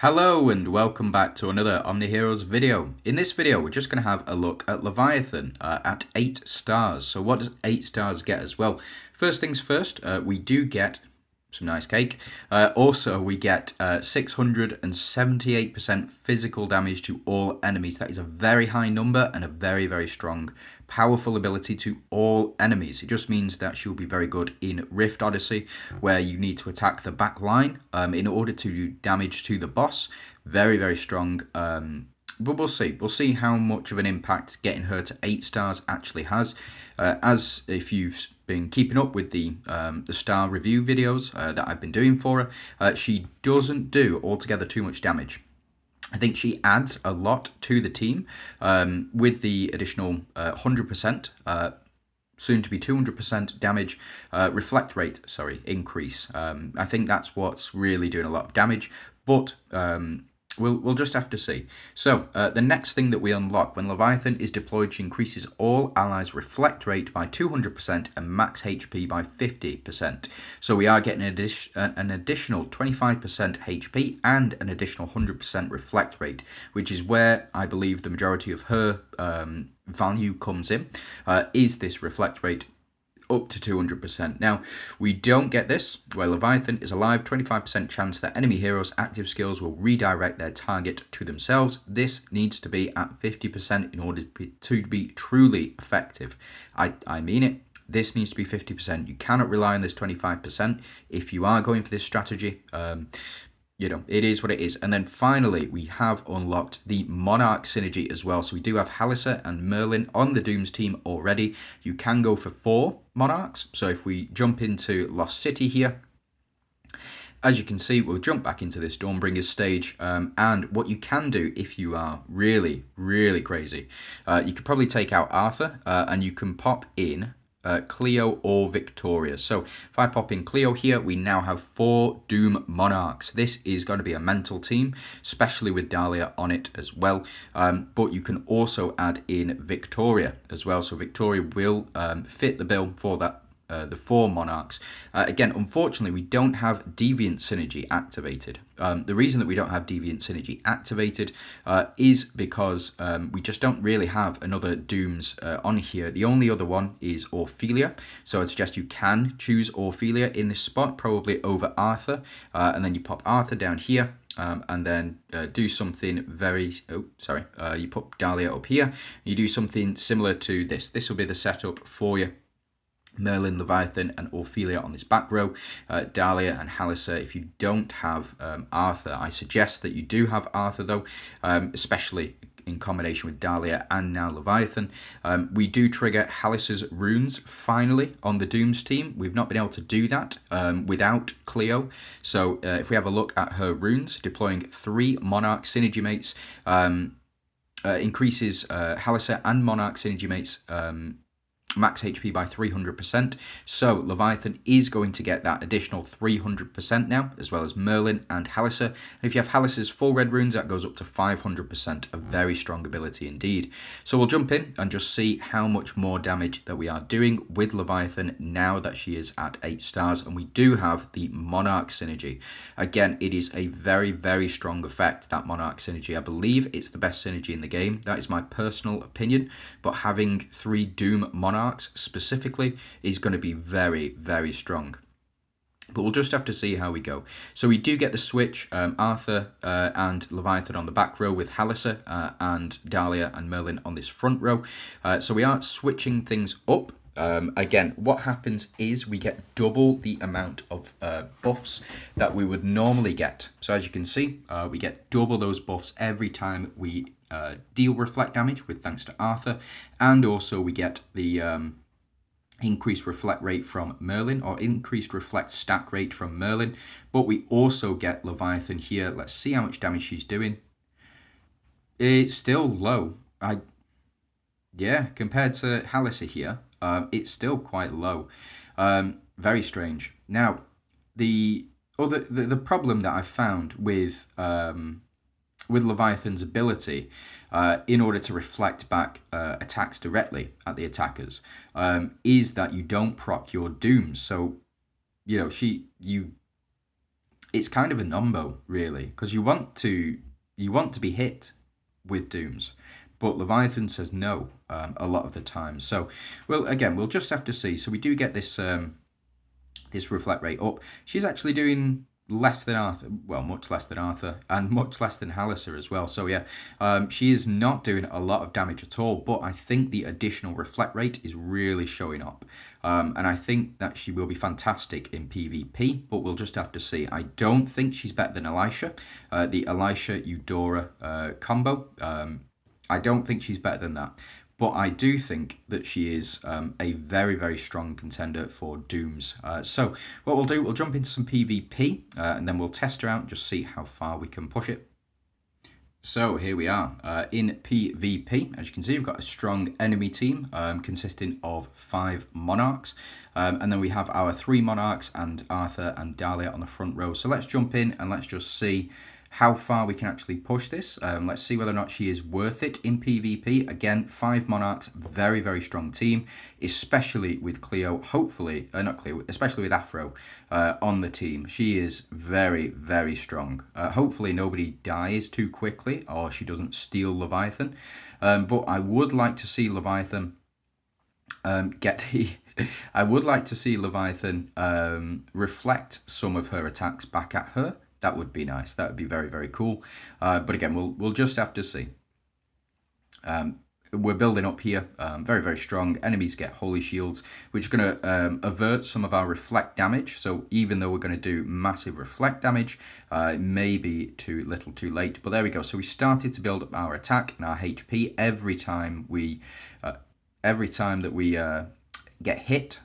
Hello and welcome back to another OMNIHEROES video. In this video we're just going to have a look at Leviathan at 8 stars. So what does 8 stars get as well? First things first, we do get some nice cake. Also we get 678% physical damage to all enemies. That is a very high number and a very strong, powerful ability to all enemies. It just means that she'll be very good in Rift Odyssey, where you need to attack the back line in order to do damage to the boss. Very strong. But we'll see. We'll see how much of an impact getting her to 8 stars actually has. As if you've been keeping up with the star review videos that I've been doing for her, she doesn't do altogether too much damage. I think she adds a lot to the team with the additional 100%, soon to be 200% damage, reflect rate, increase. I think that's what's really doing a lot of damage, but we'll just have to see. So the next thing that we unlock when Leviathan is deployed, she increases all allies' reflect rate by 200% and max HP by 50%. So we are getting an additional 25% HP and an additional 100% reflect rate, which is where I believe the majority of her value comes in, is this reflect rate up to 200%. Now, we don't get this, where Leviathan is alive, 25% chance that enemy heroes' active skills will redirect their target to themselves. This needs to be at 50% in order to be truly effective. I mean it. This needs to be 50%. You cannot rely on this 25% if you are going for this strategy. You know, it is what it is. And then finally, we have unlocked the Monarch synergy as well. So we do have Halissa and Merlin on the Dooms team already. You can go for 4 Monarchs. So if we jump into Lost City here, as you can see, we'll jump back into this Dawnbringers stage. And what you can do if you are really crazy, you could probably take out Arthur and you can pop in Cleo or Victoria. So if I pop in Cleo here, we now have 4 Doom Monarchs. This is going to be a mental team, especially with Dahlia on it as well. But you can also add in Victoria as well. So Victoria will fit the bill for that. The 4 Monarchs. Again, unfortunately, we don't have Deviant Synergy activated. The reason that we don't have Deviant Synergy activated is because we just don't really have another Dooms on here. The only other one is Ophelia. So I'd suggest you can choose Ophelia in this spot, probably over Arthur. And then you pop Arthur down here. And then do something you put Dahlia up here. You do something similar to this. This will be the setup for you. Merlin, Leviathan, and Ophelia on this back row. Dahlia and Halissa. If you don't have Arthur, I suggest that you do have Arthur though, especially in combination with Dahlia and now Leviathan. We do trigger Halissa's runes finally on the Dooms team. We've not been able to do that without Cleo. So if we have a look at her runes, deploying 3 Monarch synergy mates increases Halissa and Monarch synergy mates max HP by 300%. So Leviathan is going to get that additional 300% now, as well as Merlin and Halissa. And if you have Halissa's full red runes, that goes up to 500%, a very strong ability indeed. So we'll jump in and just see how much more damage that we are doing with Leviathan now that she is at 8 stars. And we do have the Monarch synergy. Again, it is a very strong effect, that Monarch synergy. I believe it's the best synergy in the game. That is my personal opinion. But having 3 Doom Monarchs specifically is going to be very strong. But we'll just have to see how we go. So we do get the switch, Arthur and Leviathan on the back row with Halissa and Dahlia and Merlin on this front row. So we are switching things up. Again, what happens is we get double the amount of buffs that we would normally get. So as you can see, we get double those buffs every time we deal reflect damage with thanks to Arthur, and also we get the increased reflect rate from Merlin, or increased reflect stack rate from Merlin, but we also get Leviathan here. Let's see how much damage she's doing. It's still low. Yeah, compared to Halissa here, it's still quite low. Very strange. Now, the problem that I've found with Leviathan's ability in order to reflect back attacks directly at the attackers is that you don't proc your dooms. So, you know, it's kind of a numbo, really, because you want to be hit with dooms, but Leviathan says no a lot of the time. So, well, again, we'll just have to see. So we do get this reflect rate up. She's actually doing less than Arthur, well, much less than Arthur, and much less than Halliser as well. So yeah, she is not doing a lot of damage at all, but I think the additional reflect rate is really showing up. And I think that she will be fantastic in PvP, but we'll just have to see. I don't think she's better than Elisha, the Elisha-Eudora combo. I don't think she's better than that. But I do think that she is a very, very strong contender for Dooms. So what we'll do, we'll jump into some PvP, and then we'll test her out and just see how far we can push it. So here we are in PvP. As you can see, we've got a strong enemy team consisting of 5 Monarchs. And then we have our 3 Monarchs and Arthur and Dahlia on the front row. So let's jump in and let's just see how far we can actually push this. Let's see whether or not she is worth it in PvP. Again, 5 Monarchs, very, very strong team, especially with Cleo, hopefully, not Cleo, especially with Afro on the team. She is very, very strong. Hopefully nobody dies too quickly or she doesn't steal Leviathan. But I would like to see Leviathan I would like to see Leviathan reflect some of her attacks back at her. That would be nice. That would be very, very cool. But again, we'll just have to see. We're building up here. Very, very strong. Enemies get holy shields, which are going to avert some of our reflect damage. So even though we're going to do massive reflect damage, it may be too little too late. But there we go. So we started to build up our attack and our HP every time that we get hit.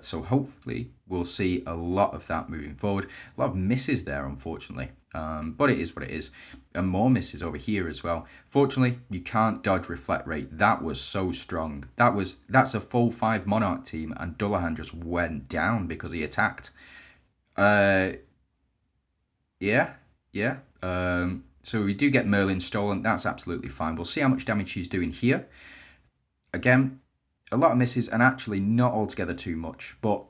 So hopefully we'll see a lot of that moving forward. A lot of misses there, unfortunately. But it is what it is. And more misses over here as well. Fortunately, you can't dodge reflect rate. That was so strong. That's a full 5 Monarch team, and Dullahan just went down because he attacked. Yeah. So we do get Merlin stolen. That's absolutely fine. We'll see how much damage she's doing here. Again, a lot of misses, and actually not altogether too much, but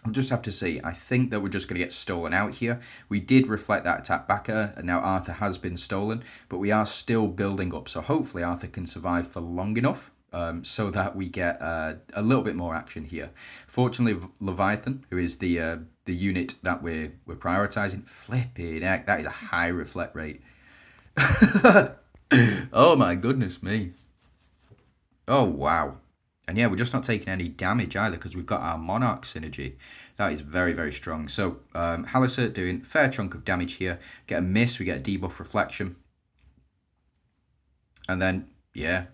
we'll just have to see. I think that we're just going to get stolen out here. We did reflect that attack back at her, and now Arthur has been stolen, but we are still building up, so hopefully Arthur can survive for long enough so that we get a little bit more action here. Fortunately, Leviathan, who is the unit that we're prioritizing, flipping heck, that is a high reflect rate. Oh my goodness me. Oh wow. And yeah, we're just not taking any damage either because we've got our Monarch synergy. That is very, very strong. So Halliser doing a fair chunk of damage here. Get a miss, we get a debuff reflection. And then, yeah,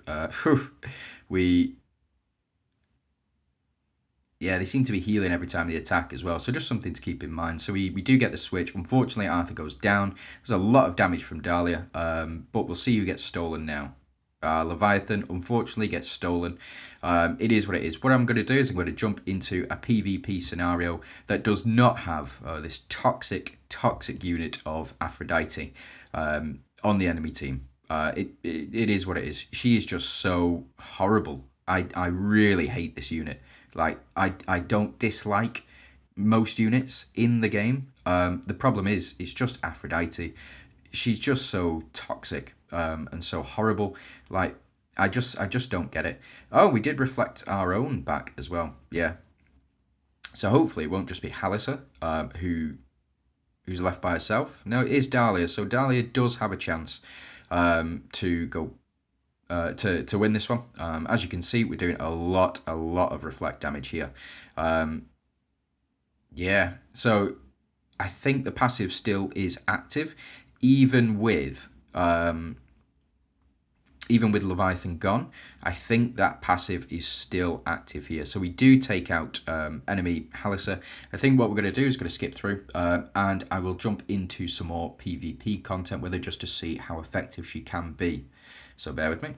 they seem to be healing every time they attack as well. So just something to keep in mind. So we do get the switch. Unfortunately, Arthur goes down. There's a lot of damage from Dahlia, but we'll see who gets stolen now. Leviathan, unfortunately, gets stolen. It is what it is. What I'm going to do is I'm going to jump into a PvP scenario that does not have this toxic unit of Aphrodite on the enemy team. It is what it is. She is just so horrible. I really hate this unit. Like, I don't dislike most units in the game. The problem is, it's just Aphrodite. She's just so toxic and so horrible. Like, I just don't get it. Oh, we did reflect our own back as well. Yeah. So hopefully it won't just be Halliser who's left by herself. No, it is Dahlia. So Dahlia does have a chance to go to win this one. As you can see, we're doing a lot of reflect damage here. Yeah. So I think the passive still is active, even with Leviathan gone. I think that passive is still active here. So we do take out enemy Halliser. I think what we're going to do is going to skip through and I will jump into some more PvP content with her just to see how effective she can be. So bear with me.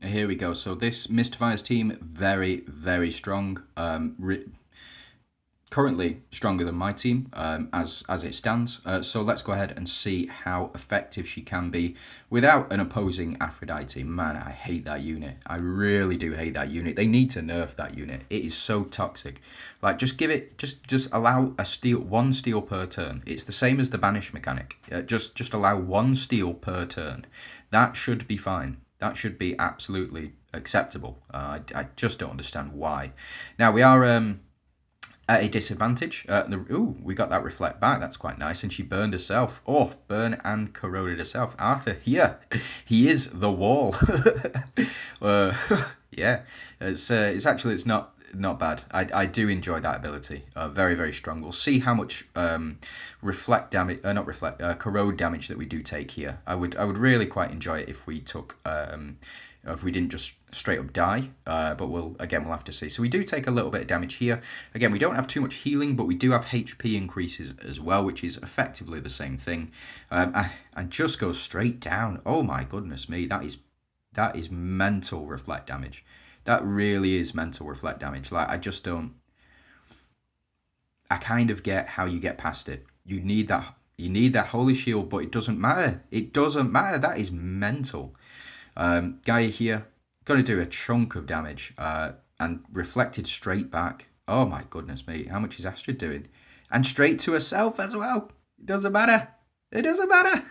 And here we go. So this Mystifier's team, very, very strong. currently stronger than my team as it stands. So let's go ahead and see how effective she can be without an opposing Aphrodite. Man, I hate that unit. I really do hate that unit. They need to nerf that unit. It is so toxic. Like, just give it, just allow one steal per turn. It's the same as the banish mechanic. Just allow one steal per turn. That should be fine. That should be absolutely acceptable. I just don't understand why. Now we are at a disadvantage. We got that reflect back. That's quite nice. And she burned herself. Oh, burn and corroded herself. Arthur, here, he is the wall. Yeah, it's not bad. I do enjoy that ability. Very, very strong. We'll see how much reflect damage, not reflect, corrode damage that we do take here. I would really quite enjoy it if we took if we didn't just straight up die, but we'll have to see. So we do take a little bit of damage here. Again, we don't have too much healing, but we do have HP increases as well, which is effectively the same thing. And just go straight down. Oh my goodness me, that is mental reflect damage. That really is mental reflect damage. Like, I just don't. I kind of get how you get past it. You need that holy shield, but it doesn't matter. It doesn't matter. That is mental. Gaia here, going to do a chunk of damage and reflected straight back. Oh my goodness me, how much is Astrid doing? And straight to herself as well. It doesn't matter. It doesn't matter.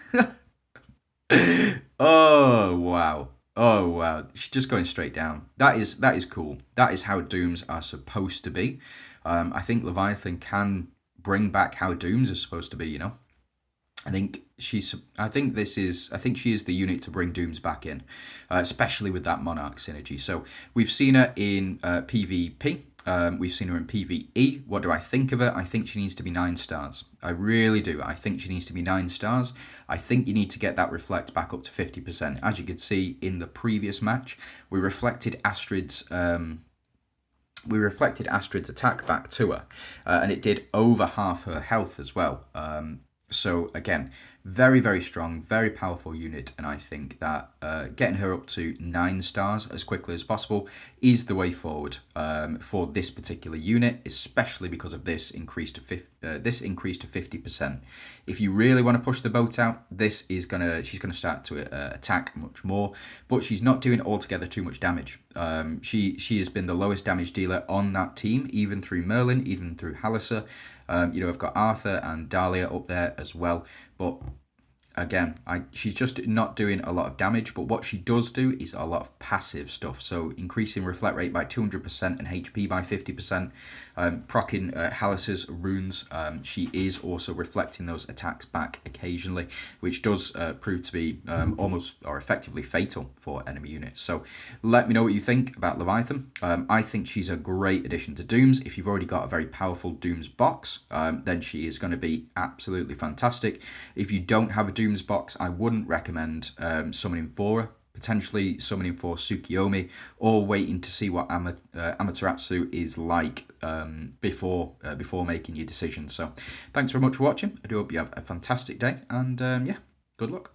Oh wow. Oh wow. She's just going straight down. That is cool. That is how Dooms are supposed to be. I think Leviathan can bring back how Dooms are supposed to be, you know. I think she is the unit to bring Dooms back in, especially with that Monarch synergy. So we've seen her in PvP, we've seen her in PvE. What do I think of her? I think she needs to be 9 stars. I really do. I think she needs to be 9 stars. I think you need to get that reflect back up to 50%. As you could see in the previous match, we reflected Astrid's attack back to her, and it did over half her health as well. So again, very, very strong, very powerful unit, and I think that getting her up to 9 stars as quickly as possible is the way forward for this particular unit, especially because of this increase to 50%. If you really want to push the boat out, she's gonna start to attack much more, but she's not doing altogether too much damage. She has been the lowest damage dealer on that team, even through Merlin, even through Halliser. I've got Arthur and Dahlia up there as well, but again, she's just not doing a lot of damage, but what she does do is a lot of passive stuff. So increasing reflect rate by 200% and HP by 50%, proccing Hallis's runes. She is also reflecting those attacks back occasionally, which does prove to be almost or effectively fatal for enemy units. So let me know what you think about Leviathan. I think she's a great addition to Dooms. If you've already got a very powerful Dooms box, then she is going to be absolutely fantastic. If you don't have a Dooms box, I wouldn't recommend summoning for her. Potentially summoning for Tsukiyomi, or waiting to see what Amaterasu is like before making your decision. So thanks very much for watching. I do hope you have a fantastic day, and yeah, good luck.